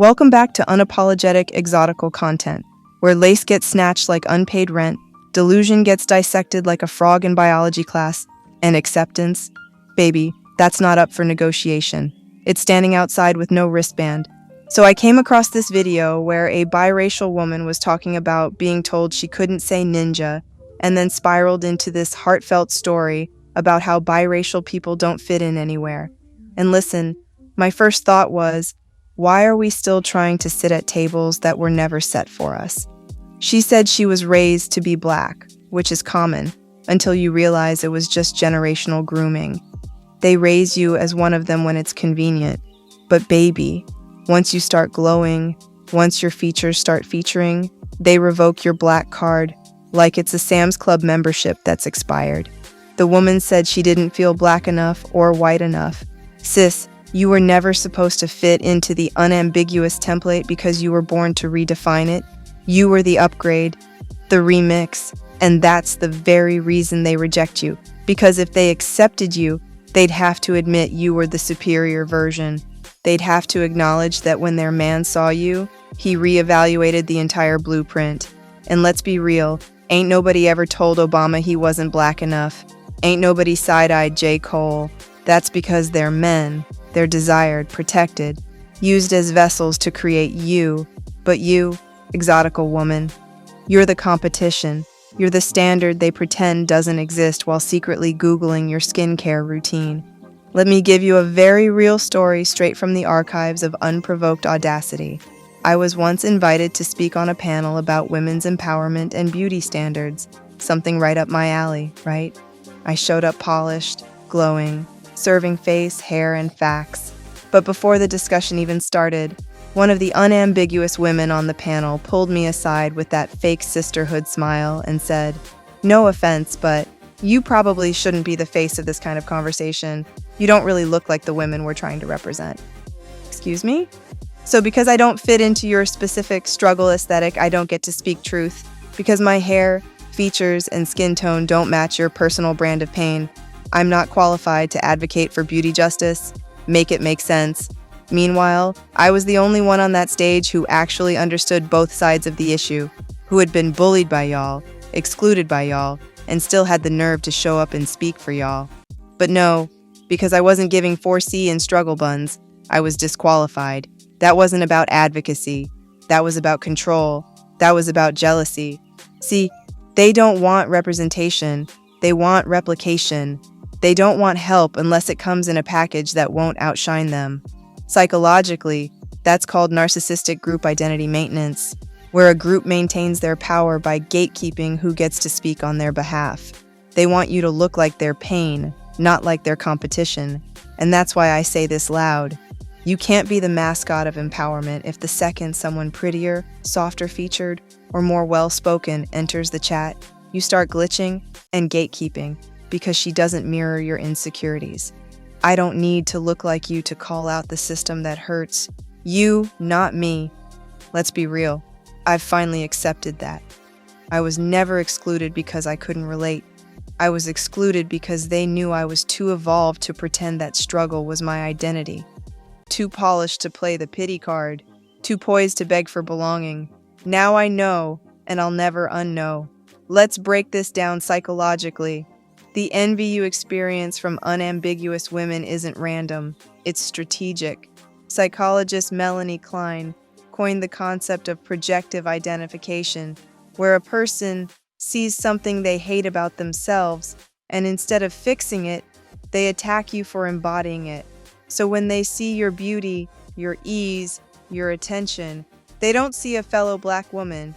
Welcome back to Unapologetic Exotical content, where lace gets snatched like unpaid rent, delusion gets dissected like a frog in biology class, and acceptance, baby, that's not up for negotiation. It's standing outside with no wristband. So I came across this video where a biracial woman was talking about being told she couldn't say ninja, and then spiraled into this heartfelt story about how biracial people don't fit in anywhere. And listen, my first thought was, why are we still trying to sit at tables that were never set for us? She said she was raised to be black, which is common, until you realize it was just generational grooming. They raise you as one of them when it's convenient. But baby, once you start glowing, once your features start featuring, they revoke your black card like it's a Sam's Club membership that's expired. The woman said she didn't feel black enough or white enough. Sis, you were never supposed to fit into the unambiguous template because you were born to redefine it. You were the upgrade, the remix, and that's the very reason they reject you. Because if they accepted you, they'd have to admit you were the superior version. They'd have to acknowledge that when their man saw you, he reevaluated the entire blueprint. And let's be real, ain't nobody ever told Obama he wasn't black enough. Ain't nobody side-eyed J. Cole. That's because they're men. They're desired, protected, used as vessels to create you. But you, exotical woman, you're the competition. You're the standard they pretend doesn't exist while secretly Googling your skincare routine. Let me give you a very real story straight from the archives of unprovoked audacity. I was once invited to speak on a panel about women's empowerment and beauty standards. Something right up my alley, right? I showed up polished, glowing, serving face, hair, and facts. But before the discussion even started, one of the unambiguous women on the panel pulled me aside with that fake sisterhood smile and said, "No offense, but you probably shouldn't be the face of this kind of conversation. You don't really look like the women we're trying to represent." Excuse me? So because I don't fit into your specific struggle aesthetic, I don't get to speak truth? Because my hair, features, and skin tone don't match your personal brand of pain, I'm not qualified to advocate for beauty justice? Make it make sense. Meanwhile, I was the only one on that stage who actually understood both sides of the issue, who had been bullied by y'all, excluded by y'all, and still had the nerve to show up and speak for y'all. But no, because I wasn't giving 4C and struggle buns, I was disqualified. That wasn't about advocacy. That was about control. That was about jealousy. See, they don't want representation. They want replication. They don't want help unless it comes in a package that won't outshine them. Psychologically, that's called narcissistic group identity maintenance, where a group maintains their power by gatekeeping who gets to speak on their behalf. They want you to look like their pain, not like their competition. And that's why I say this loud. You can't be the mascot of empowerment if the second someone prettier, softer featured, or more well-spoken enters the chat, you start glitching and gatekeeping because she doesn't mirror your insecurities. I don't need to look like you to call out the system that hurts. You, not me. Let's be real. I've finally accepted that. I was never excluded because I couldn't relate. I was excluded because they knew I was too evolved to pretend that struggle was my identity. Too polished to play the pity card. Too poised to beg for belonging. Now I know, and I'll never unknow. Let's break this down psychologically. The envy you experience from unambiguous women isn't random, it's strategic. Psychologist Melanie Klein coined the concept of projective identification, where a person sees something they hate about themselves, and instead of fixing it, they attack you for embodying it. So when they see your beauty, your ease, your attention, they don't see a fellow black woman,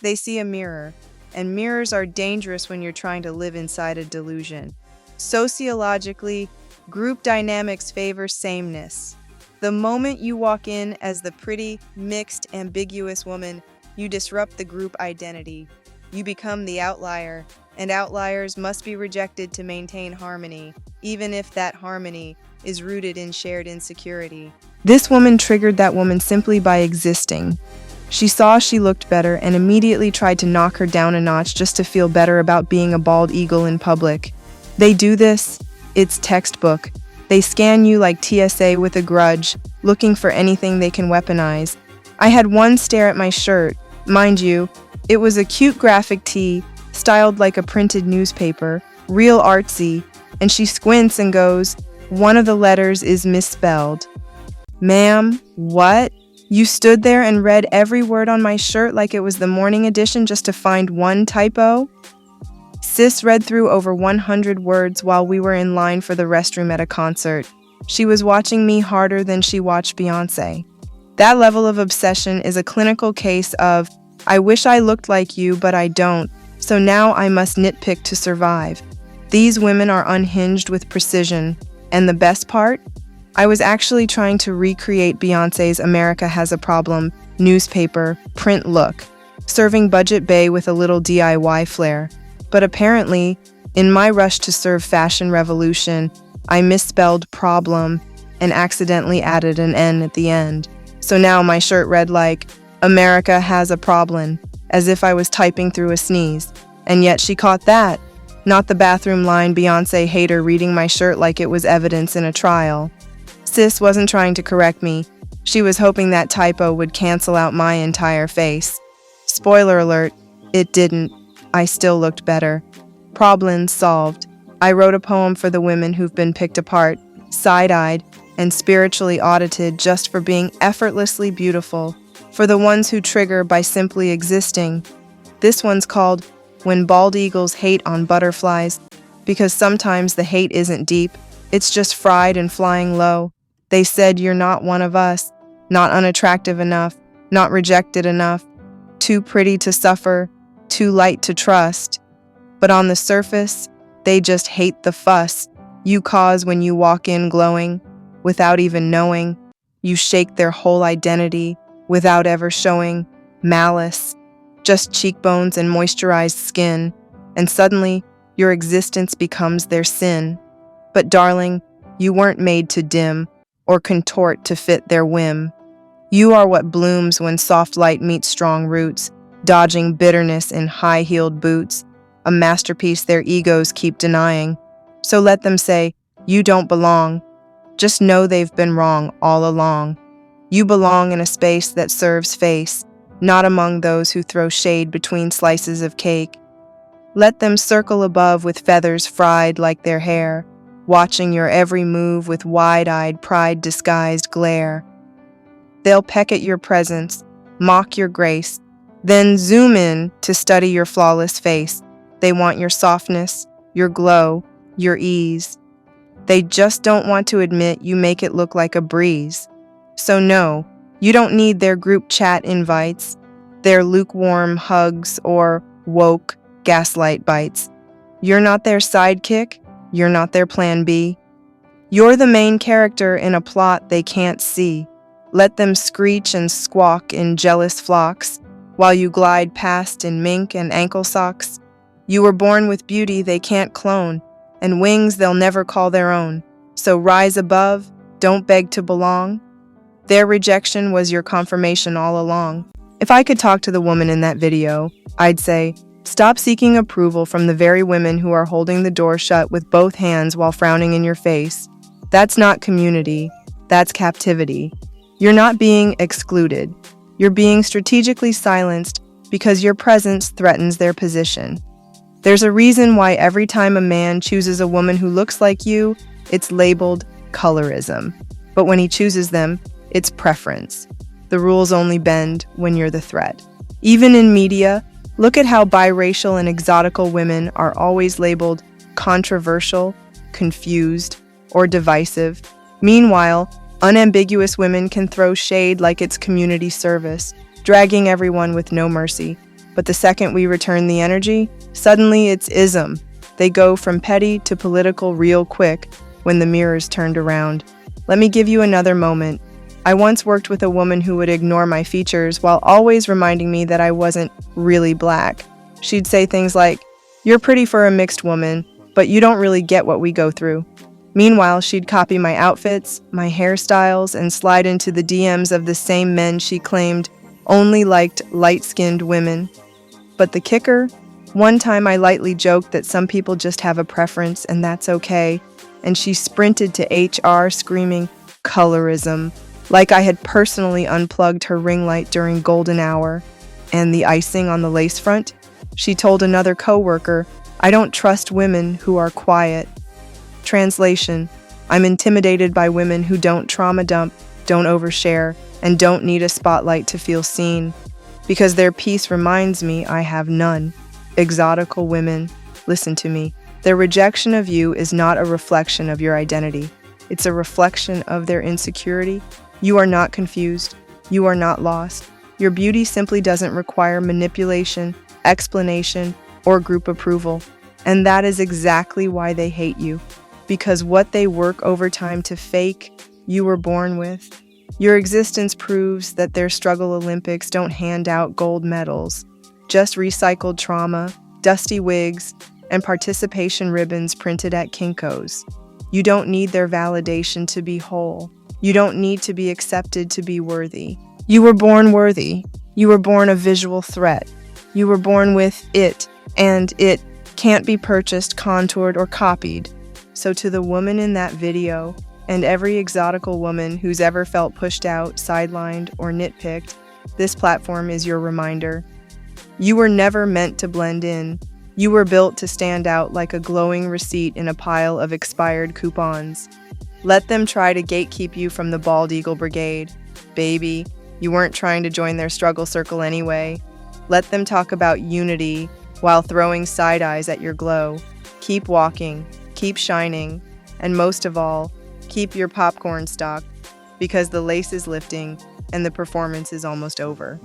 they see a mirror. And mirrors are dangerous when you're trying to live inside a delusion. Sociologically, group dynamics favor sameness. The moment you walk in as the pretty, mixed, ambiguous woman, you disrupt the group identity. You become the outlier, and outliers must be rejected to maintain harmony, even if that harmony is rooted in shared insecurity. This woman triggered that woman simply by existing. She saw she looked better and immediately tried to knock her down a notch just to feel better about being a bald eagle in public. They do this. It's textbook. They scan you like TSA with a grudge, looking for anything they can weaponize. I had one stare at my shirt. Mind you, it was a cute graphic tee, styled like a printed newspaper, real artsy, and she squints and goes, "One of the letters is misspelled." Ma'am, what? You stood there and read every word on my shirt like it was the morning edition just to find one typo? Sis read through over 100 words while we were in line for the restroom at a concert. She was watching me harder than she watched Beyoncé. That level of obsession is a clinical case of, I wish I looked like you, but I don't, so now I must nitpick to survive. These women are unhinged with precision, and the best part? I was actually trying to recreate Beyoncé's America Has a Problem newspaper print look, serving budget bae with a little DIY flair. But apparently, in my rush to serve fashion revolution, I misspelled problem and accidentally added an N at the end. So now my shirt read like, America has a problem, as if I was typing through a sneeze. And yet she caught that, not the bathroom line Beyoncé hater reading my shirt like it was evidence in a trial. Sis wasn't trying to correct me. She was hoping that typo would cancel out my entire face. Spoiler alert, it didn't. I still looked better. Problems solved. I wrote a poem for the women who've been picked apart, side-eyed, and spiritually audited just for being effortlessly beautiful, for the ones who trigger by simply existing. This one's called When Bald Eagles Hate on Butterflies, because sometimes the hate isn't deep, it's just fried and flying low. They said you're not one of us, not unattractive enough, not rejected enough, too pretty to suffer, too light to trust. But on the surface, they just hate the fuss you cause when you walk in glowing, without even knowing. You shake their whole identity without ever showing malice, just cheekbones and moisturized skin, and suddenly your existence becomes their sin. But darling, you weren't made to dim or contort to fit their whim. You are what blooms when soft light meets strong roots, dodging bitterness in high-heeled boots, a masterpiece their egos keep denying. So let them say, you don't belong. Just know they've been wrong all along. You belong in a space that serves face, not among those who throw shade between slices of cake. Let them circle above with feathers fried like their hair, watching your every move with wide-eyed pride-disguised glare. They'll peck at your presence, mock your grace, then zoom in to study your flawless face. They want your softness, your glow, your ease. They just don't want to admit you make it look like a breeze. So no, you don't need their group chat invites, their lukewarm hugs, or woke gaslight bites. You're not their sidekick. You're not their plan B. You're the main character in a plot they can't see. Let them screech and squawk in jealous flocks while you glide past in mink and ankle socks. You were born with beauty they can't clone and wings they'll never call their own. So rise above, don't beg to belong. Their rejection was your confirmation all along. If I could talk to the woman in that video, I'd say, stop seeking approval from the very women who are holding the door shut with both hands while frowning in your face. That's not community, that's captivity. You're not being excluded. You're being strategically silenced because your presence threatens their position. There's a reason why every time a man chooses a woman who looks like you, it's labeled colorism. But when he chooses them, it's preference. The rules only bend when you're the threat. Even in media, look at how biracial and exotical women are always labeled controversial, confused, or divisive. Meanwhile, unambiguous women can throw shade like it's community service, dragging everyone with no mercy. But the second we return the energy, suddenly it's ism. They go from petty to political real quick when the mirror's turned around. Let me give you another moment. I once worked with a woman who would ignore my features while always reminding me that I wasn't really black. She'd say things like, "You're pretty for a mixed woman, but you don't really get what we go through." Meanwhile, she'd copy my outfits, my hairstyles, and slide into the DMs of the same men she claimed only liked light-skinned women. But the kicker? One time I lightly joked that some people just have a preference and that's okay, and she sprinted to HR screaming, "Colorism." like I had personally unplugged her ring light during golden hour. And the icing on the lace front? She told another coworker, "I don't trust women who are quiet." Translation: I'm intimidated by women who don't trauma dump, don't overshare, and don't need a spotlight to feel seen, because their peace reminds me I have none. Exotical women, listen to me. Their rejection of you is not a reflection of your identity. It's a reflection of their insecurity. You are not confused. You are not lost. Your beauty simply doesn't require manipulation, explanation, or group approval. And that is exactly why they hate you. Because what they work overtime to fake, you were born with. Your existence proves that their struggle Olympics don't hand out gold medals, just recycled trauma, dusty wigs, and participation ribbons printed at Kinko's. You don't need their validation to be whole. You don't need to be accepted to be worthy. You were born worthy. You were born a visual threat. You were born with it, and it can't be purchased, contoured, or copied. So to the woman in that video, and every exotical woman who's ever felt pushed out, sidelined, or nitpicked, this platform is your reminder. You were never meant to blend in. You were built to stand out like a glowing receipt in a pile of expired coupons. Let them try to gatekeep you from the bald eagle brigade. Baby, you weren't trying to join their struggle circle anyway. Let them talk about unity while throwing side eyes at your glow. Keep walking, keep shining, and most of all, keep your popcorn stocked, because the lace is lifting and the performance is almost over.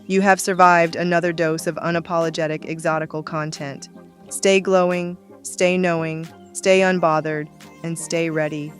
You have survived another dose of unapologetic exotical content. Stay glowing, stay knowing, stay unbothered, and stay ready.